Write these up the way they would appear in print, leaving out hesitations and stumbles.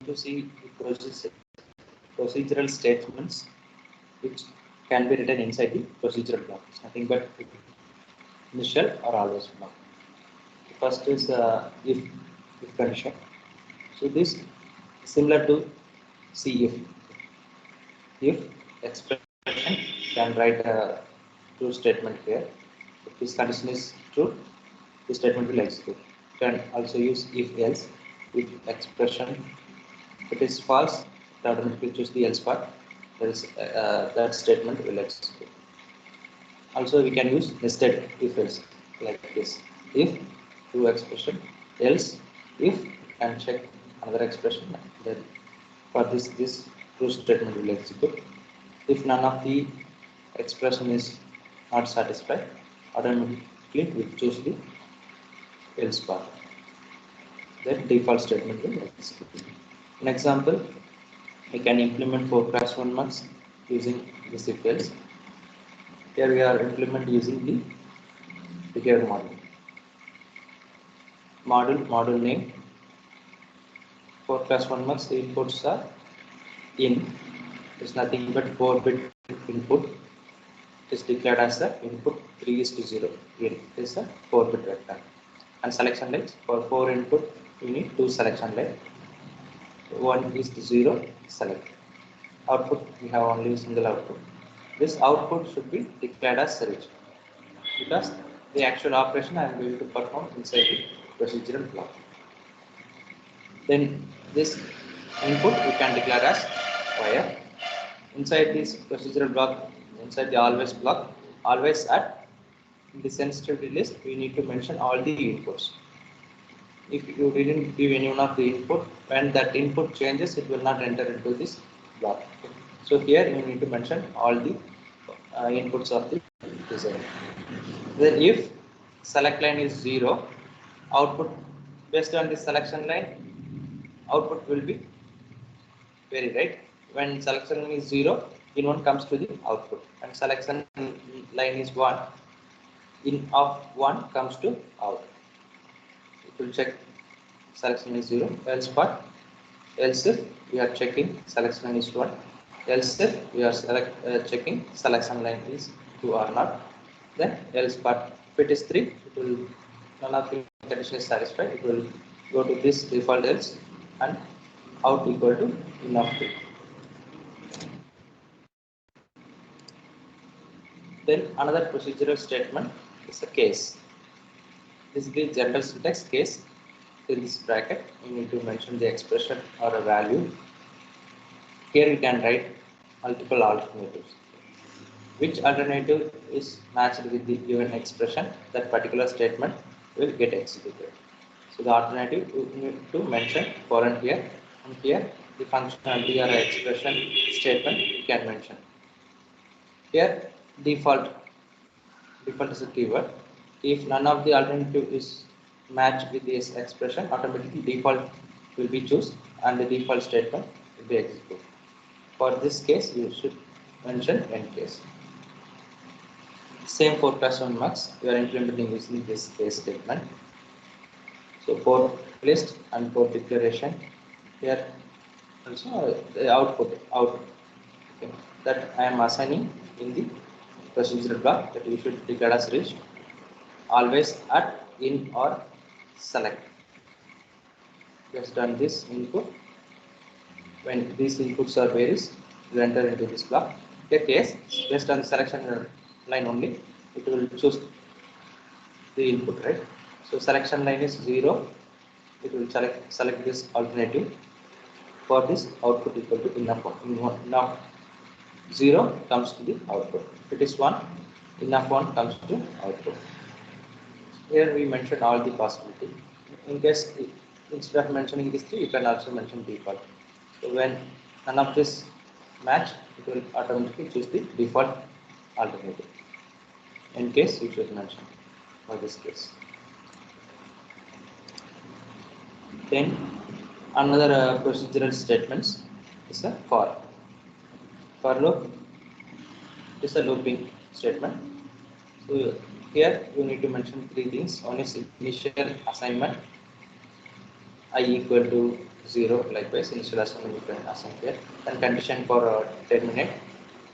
to see procedural statements which can be written inside the procedural block. It's nothing but initial or always block. The first is if condition. So this is similar to CIF. If expression can write a true statement here. If this condition is true, the statement will execute. You can also use if else. If expression if it is false, it automatically choose the else part. That statement will execute. Also, we can use nested if else like this. If true expression, else if, and check another expression. Then for this true statement will execute. If none of the expression is not satisfied, automatically we choose the else part. Then default statement will execute. An example, we can implement 4x1 marks using this if else. Here we are implement using the behavior module name. 4x1 marks inputs are in. It's nothing but 4-bit input. It is declared as the input 3:0. In is a 4-bit vector. And selection lines, for 4 input we need 2 selection lines. 1:0 select. Output, we have only a single output. This output should be declared as rich, because the actual operation I am going to perform inside the procedural block. Then this input we can declare as fire. Inside this procedural block, inside the always block, always at the sensitivity list, we need to mention all the inputs. If you didn't give any one of the input, when that input changes, it will not enter into this block. So here you need to mention all the inputs of the design. Then if select line is 0, output based on the selection line, output will be vary, right? When selection line is 0, in 1 comes to the output, and selection line is 1, in of 1 comes to out. It will check selection is 0, else part, else if we are checking selection line is 1, else if we are checking selection line is 2 or not. Then else part, if it is 3, it will none of the condition is satisfied, it will go to this default else and out equal to in of 3. Then another procedural statement is a case. This is the general syntax case. In this bracket, you need to mention the expression or a value. Here you can write multiple alternatives. Which alternative is matched with the given expression, that particular statement will get executed. So the alternative you need to mention foreign here, and here the functionality or expression statement you can mention. Here default is a keyword. If none of the alternative is matched with this expression, automatically default will be chosen and the default statement will be executed. For this case, you should mention end case. Same 4+1 marks we are implementing using this case statement. So for list and for declaration, here also the output okay, that I am assigning in the procedural block, that you should declare as rich, always at, in or select. Based on this input, when these inputs are varies, you enter into this block. In case based on the selection line only, it will choose the input, right? So selection line is 0, it will select this alternative. For this output equal to enough 0 comes to the output. If it is 1, enough 1 comes to output. Here we mentioned all the possibility. In case instead of mentioning these 3, you can also mention default. So when none of this match, it will automatically choose the default alternative. In case you should mention for this case. Then another procedural statements is a for. For loop is a looping statement. So here you need to mention 3 things. One is initial assignment, I equal to 0. Likewise, initial assignment you can assign here. And condition for terminate.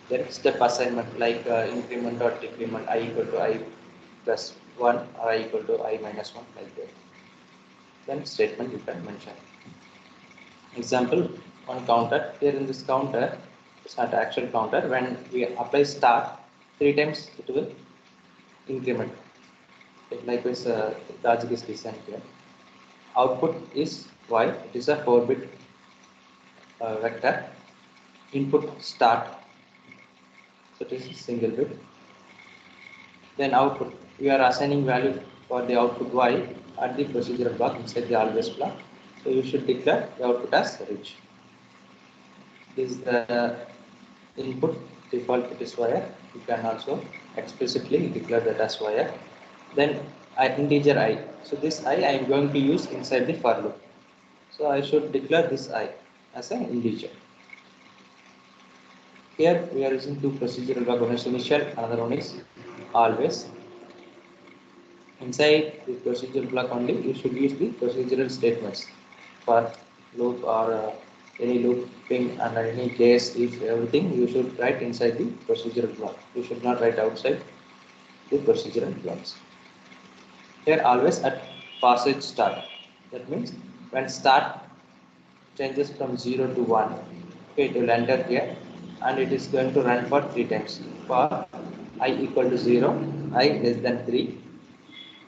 Then step assignment like increment or decrement I equal to I plus 1 or I equal to I minus 1 like that. Then statement you can mention. Example, one counter. Here in this counter, it's not actual counter. When we apply start, 3 times it will increment. Likewise, logic is designed here. Output is y. It is a 4-bit vector. Input start. So it is a single bit. Then output. We are assigning value for the output y at the procedural block inside the always block. So you should declare the output as rich. This is the input. Default it is wire. You can also explicitly declare that as wire. Then integer I. So this I am going to use inside the for loop. So I should declare this I as an integer. Here we are using two procedural block. One is initial, another one is always. Inside the procedural block only, you should use the procedural statements for loop or any looping and any case, if everything you should write inside the procedural block. You should not write outside the procedural blocks. Here always at passage start. That means when start changes from 0 to 1, okay, it will enter here and it is going to run for 3 times. For I equal to 0, I less than 3,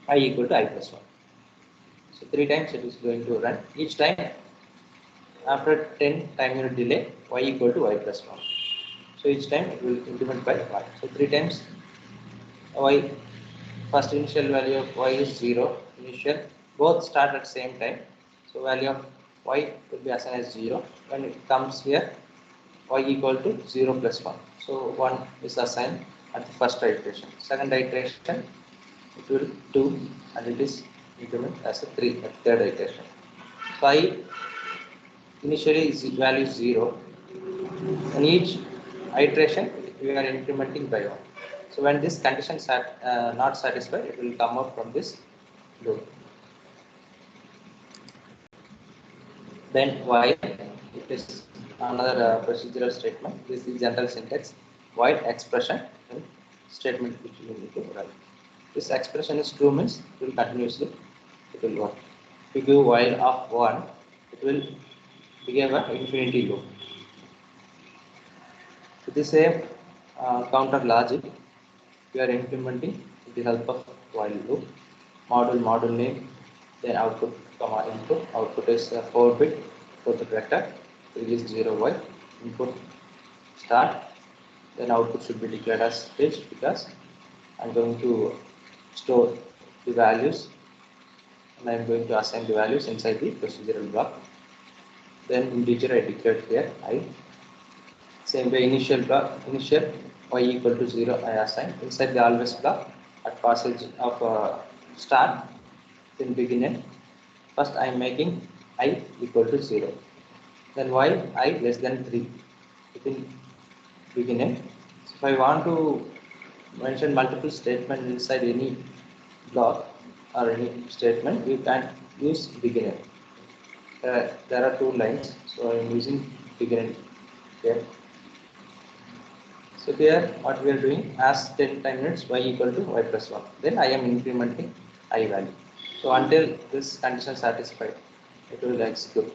I equal to I plus 1. So 3 times it is going to run. Each time after 10 time unit delay, y equal to y plus 1. So each time it will increment by 1. So 3 times y, first initial value of y is 0. Initial, both start at same time. So value of y will be assigned as 0. When it comes here, y equal to 0 plus 1. So 1 is assigned at the first iteration. Second iteration, it will 2 and it is increment as a 3 at third iteration. So I initially is value 0. In each iteration, we are incrementing by 1. So when this condition is not satisfied, it will come out from this loop. Then while it is another procedural statement. This is general syntax. While expression statement which you need to write. This expression is true means it will continuously it will work. If you give while of 1, it will behave an infinity loop. With the same counter logic, we are implementing with the help of while loop. Module name, then output comma input. Output is 4-bit for the vector. It is 0y. Input start. Then output should be declared as rich because I'm going to store the values and I'm going to assign the values inside the procedural block. Then integer I declared here I. Same way initial y equal to 0 I assign inside the always block at passage of start in beginning. First I am making I equal to 0. Then y I less than 3 within beginning. So if I want to mention multiple statements inside any block or any statement, you can use beginning. There are 2 lines, so I am using beginning here. So here what we are doing, as 10 time units y equal to y plus 1. Then I am incrementing I value. So until this condition satisfied, it will execute.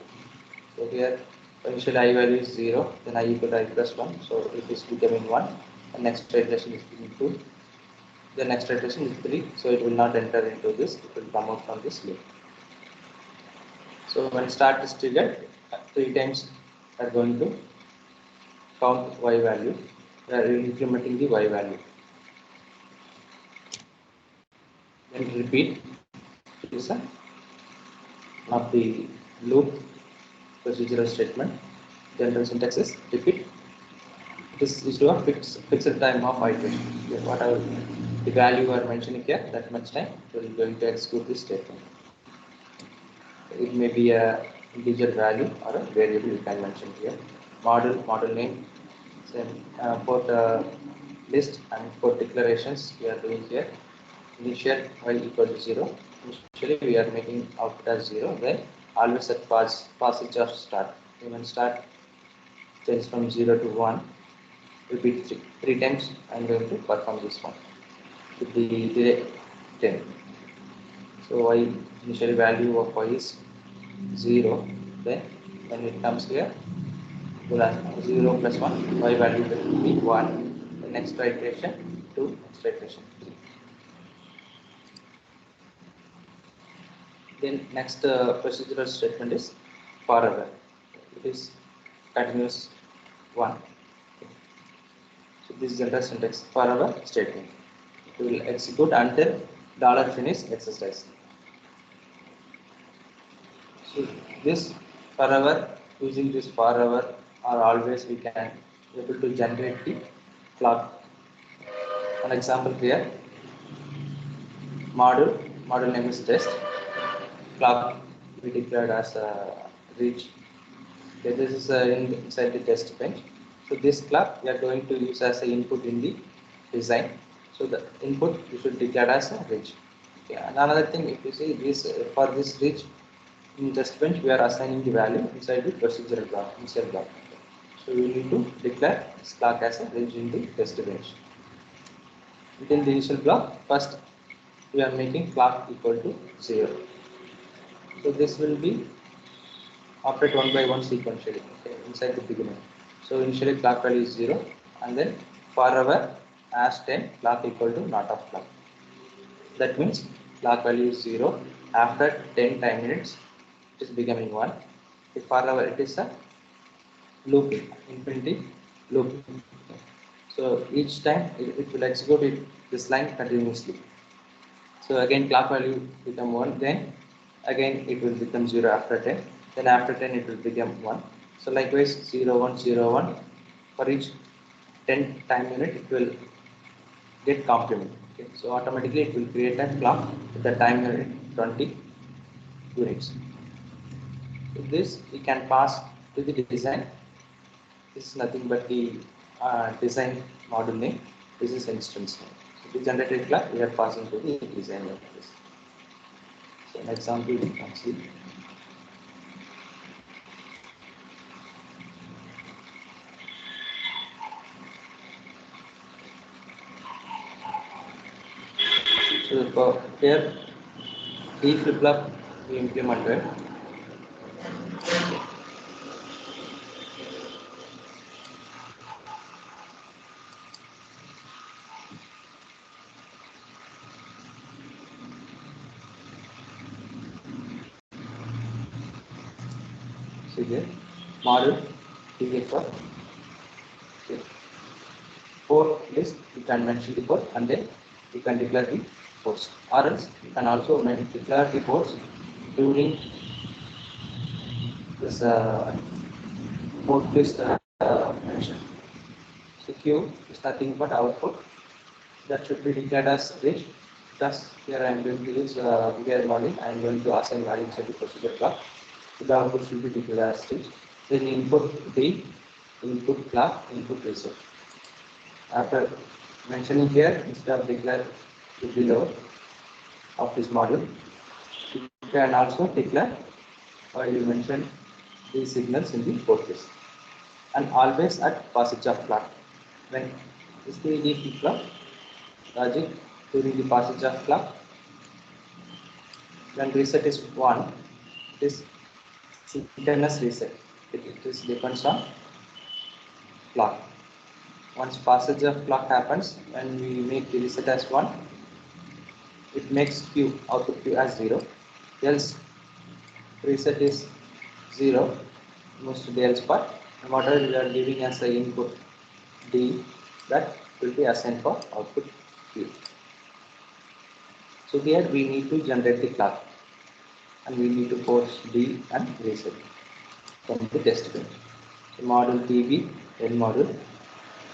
So here initially I value is 0, then I equal to I plus 1. So it is becoming 1. The next iteration is 2. The next iteration is 3. So it will not enter into this. It will come out from this loop. So when start is triggered, 3 times are going to count y value. We are incrementing the y value. Then repeat. It is one of the loop procedural statement. General syntax is repeat. This is to a fixed time of iteration. Whatever the value you are mentioning here, that much time we are going to execute this statement. It may be a integer value or a variable you can mention here. Model name, same port list and port declarations we are doing here. Initial y equal to 0. Initially we are making output as 0. Then always at passage of start. When start change from 0 to 1, repeat three times. I'm going to perform this one with the delay 10. So y initial value of y is 0. Then when it comes here, we'll ask 0 plus 1, y value will be 1. The next iteration 2, next iteration 3. Then next procedural statement is forever. It is continuous 1. So this is general syntax forever statement. It will execute until $finish exercise. So this forever, using this forever or always, we can able to generate the clock. An example here, module name is test, clock we declared as reach. Okay, this is inside the test bench. So this clock we are going to use as an input in the design. So the input you should declare as a reach. Okay, another thing, if you see this for this reach in test bench, we are assigning the value inside the procedural block, inside block. So we need to declare this clock as a reach in the test bench. Within the initial block, first we are making clock equal to 0. So this will be operate one by one sequentially, okay, inside the beginning. So initially clock value is 0, and then forever as 10 clock equal to not of clock. That means clock value is 0. After 10 time minutes, it is becoming 1. If forever, it is a looping, infinity looping. So each time it will execute this line continuously. So again clock value become 1, then again it will become 0 after 10, then after 10 it will become 1. So likewise 0 1 0 1, for each 10 time unit it will get complement. Okay. So automatically it will create a clock with the time unit 20 units. So this we can pass to the design. This is nothing but the design module name. This is instance name. So the generated clock we are passing to the design of this. So an example we can see. So for here D flip flop we implemented. So here model D for okay. 4 list you can mention the code and then you can declare the force, or else you can also declare the force during this port list mention. So Q is nothing but output that should be declared as rich. Thus, here I am going to use here model. I am going to assign value inside the procedure clock. So the output should be declared as rich. Then input D, input clock, input reset. After mentioning here, instead of declare the below of this module, you can also declare or you mention these signals in the port list. And always at passage of clock. When is the flip flop logic during the passage of clock, when reset is 1, it is synchronous reset. It is depends on clock. Once passage of clock happens, when we make the reset as 1, it makes Q, output Q as 0. Else reset is 0, moves to the else part. And whatever we are giving as the input D, that will be assigned for output Q. So here we need to generate the clock and we need to force D and reset from the test bench. So module TB, N module.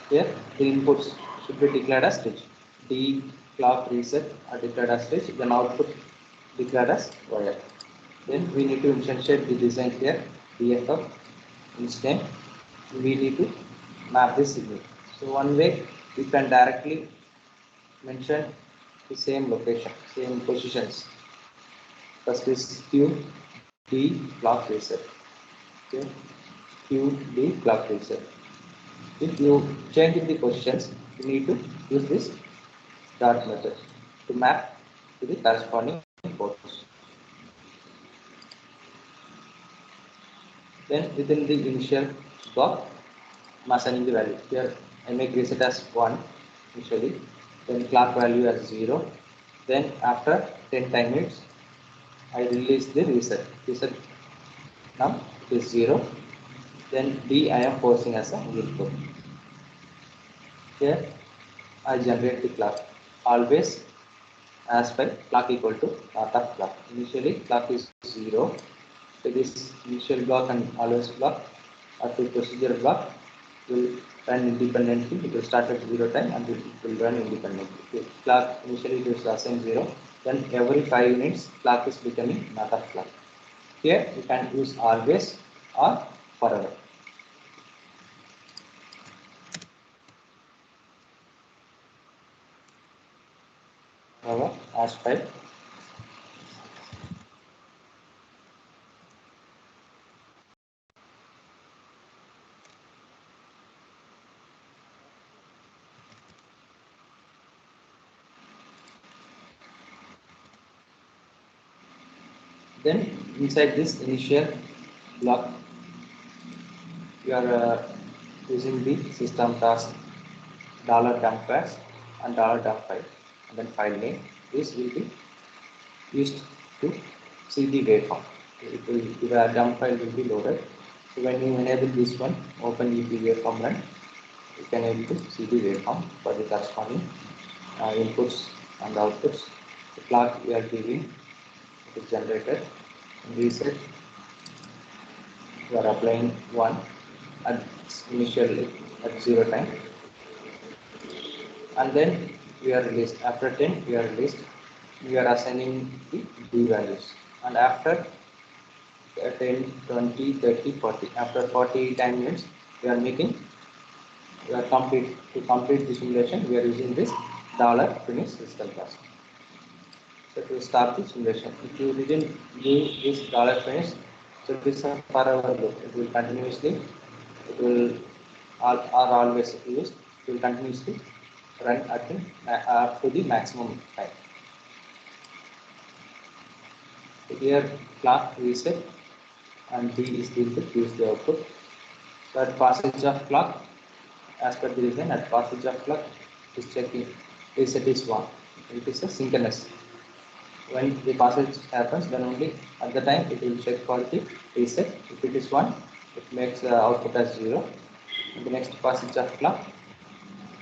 Here the inputs should be declared as rich. D, clock, reset are declared as rich, then output declared as wire. Then we need to instantiate the design here, DFF, instant. We need to map this signal. So one way we can directly mention the same location, same positions. First is Q, D, D clock reset. Okay. Q D clock reset. If you change in the positions, you need to use this dot method to map to the corresponding ports. Then within the initial block, I'm assigning the value. Here I make reset as 1 initially, then clock value as 0. Then after 10 time minutes, I release the reset. Reset now it is 0. Then D I am forcing as an input. Here I generate the clock. Always as per clock equal to start of clock. Initially clock is 0. So this initial block and always block or to procedure block will run independently. It will start at 0 time and it will run independently. Okay. Clock initially it is assigned 0. Then every 5 minutes clock is becoming not of clock. Here you can use always or forever. Forever as 5. Then inside this initial block, we are using the system task $dump and $dump file and then file name. This will be used to see the waveform. It will the dump file will be loaded. So when you enable this one, open EP waveform run, you can able to see the waveform for the corresponding inputs and outputs. The clock we are giving it is generated and reset. We are applying 1 at initially at 0 time, and then we are released. After 10 we are released. We are assigning the D values, and after 10, 20, 30, 40, after 40 time minutes we are making, we are complete the simulation. We are using this $finish system task. So to start the simulation, if you didn't give this $finish, so this is a forever loop. It will continuously, it will always used. It will continuously run at the, up to the maximum time. So here clock reset and D is the input, use the output. So at passage of clock, as per the design, at passage of clock is checking reset is 1. It is a synchronous. When the passage happens, then only at the time it will check for the reset. If it is 1, it makes the output as 0. And the next passage of clock,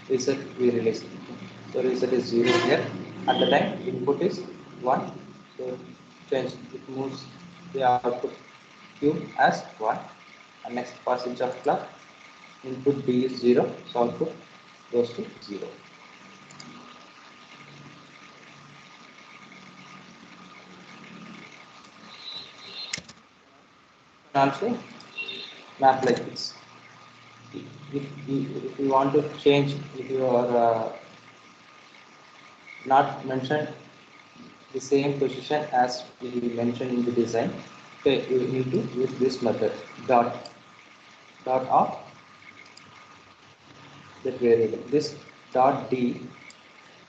reset we release. So reset is 0 here. At the time input is 1. So change, it moves the output Q as 1. And next passage of clock, input B is 0. So output goes to 0. And also map like this. If you want to change, if you are not mentioned the same position as we mentioned in the design, okay, you need to use this method dot of that variable. This dot D,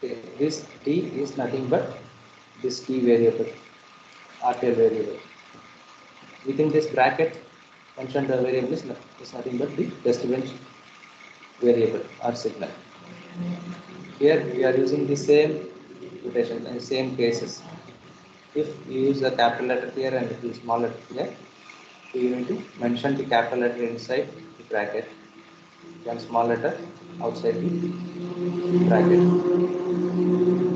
okay, this D is nothing but this key variable, RTL variable. Within this bracket, mentioned the variable is nothing but the disturbance variable or signal. Here we are using the same notation in same cases. If you use a capital letter here and the small letter here, so you need to mention the capital letter inside the bracket, then small letter outside the bracket.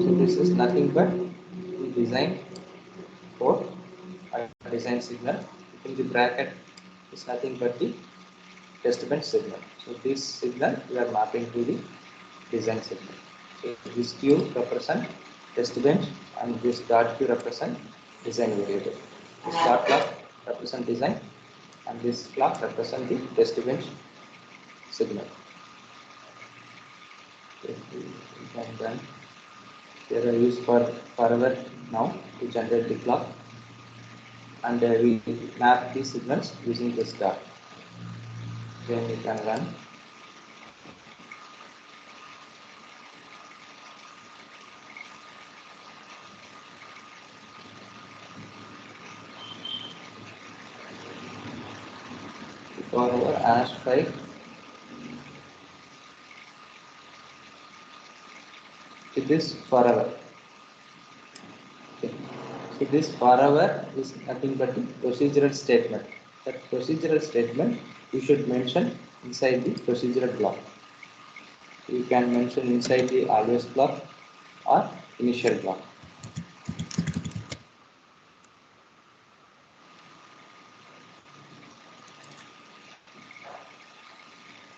So this is nothing but the design code or design signal. Within the bracket is nothing but the disturbance signal. So this signal we are mapping to the design signal. So this Q represent disturbance and this dot Q represent design variable. This dot clock represent design and this clock represent the disturbance signal. Okay, we can run. Here I use for forever now to generate the clock. and we map these signals using this dot. Then we can run. For our hash file, it is forever. Okay. So this forever is nothing but the procedural statement. That procedural statement you should mention inside the procedural block. You can mention inside the always block or initial block.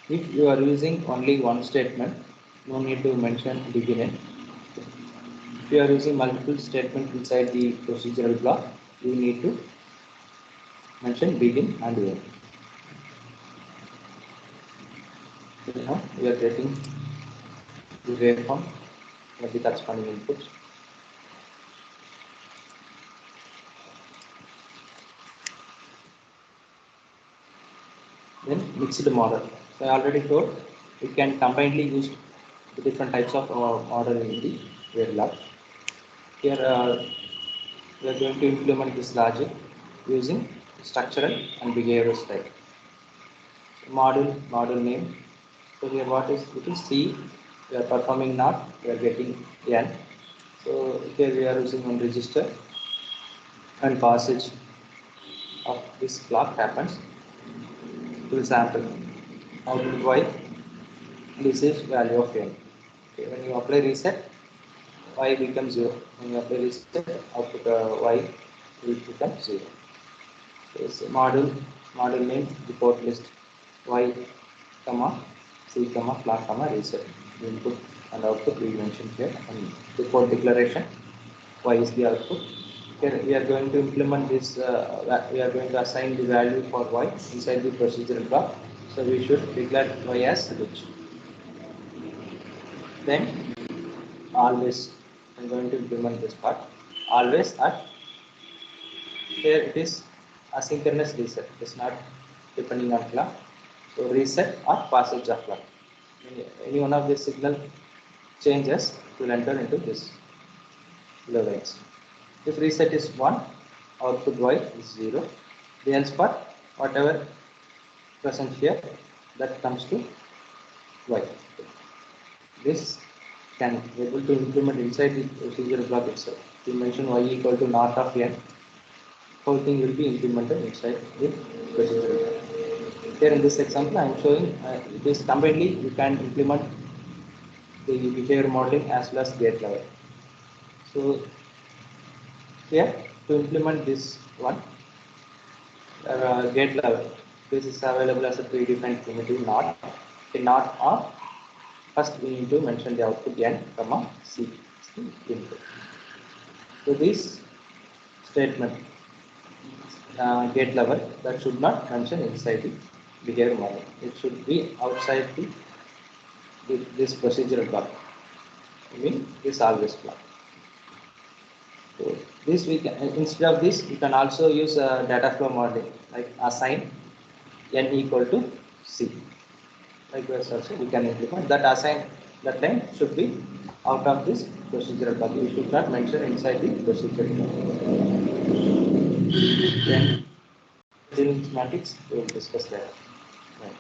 If you are using only one statement, no need to mention beginning. If you are using multiple statements inside the procedural block, you need to mention begin and end. So now we are getting the waveform with the corresponding inputs. Then mixed model. So I already told we can combinedly use the different types of model in the Verilog. Here we are going to implement this logic using structural and behavioral style. Module name. So here what is it is C. We are performing not. We are getting N. So here we are using one register and passage of this clock happens. To sample output Y. This is value of N. Okay, when you apply reset, Y becomes 0. When you apply reset, output Y will become 0. So it's module name, report list Y, comma, C, comma, flag, comma, reset. The input and output we mentioned here. And report declaration, Y is the output. Here we are going to implement this, we are going to assign the value for Y inside the procedural block. So we should declare Y as rich. Then always, I'm going to implement this part. Always at, here it is asynchronous reset. It's not depending on clock. So reset or passage of clock. Any one of the signal changes will enter into this below lines. If reset is 1, output Y is 0. The else part, whatever present here, that comes to Y. This can be able to implement inside the procedural block itself. You mention Y equal to naught of N, whole thing will be implemented inside the procedural block. Here in this example, I am showing this combinedly you can implement the behavior modeling as well as gate level. So here to implement this one, gate level, this is available as a predefined primitive not. In not or first we need to mention the output N, comma C input. So this statement gate level that should not mention inside the behavior model. It should be outside this procedural block. I mean this always block. So this we can, instead of this, you can also use data flow modeling like assign N equal to C. Likewise also we can implement that assign, that line should be out of this procedural block. You should not mention inside the procedural block. Then in semantics we will discuss that. Right.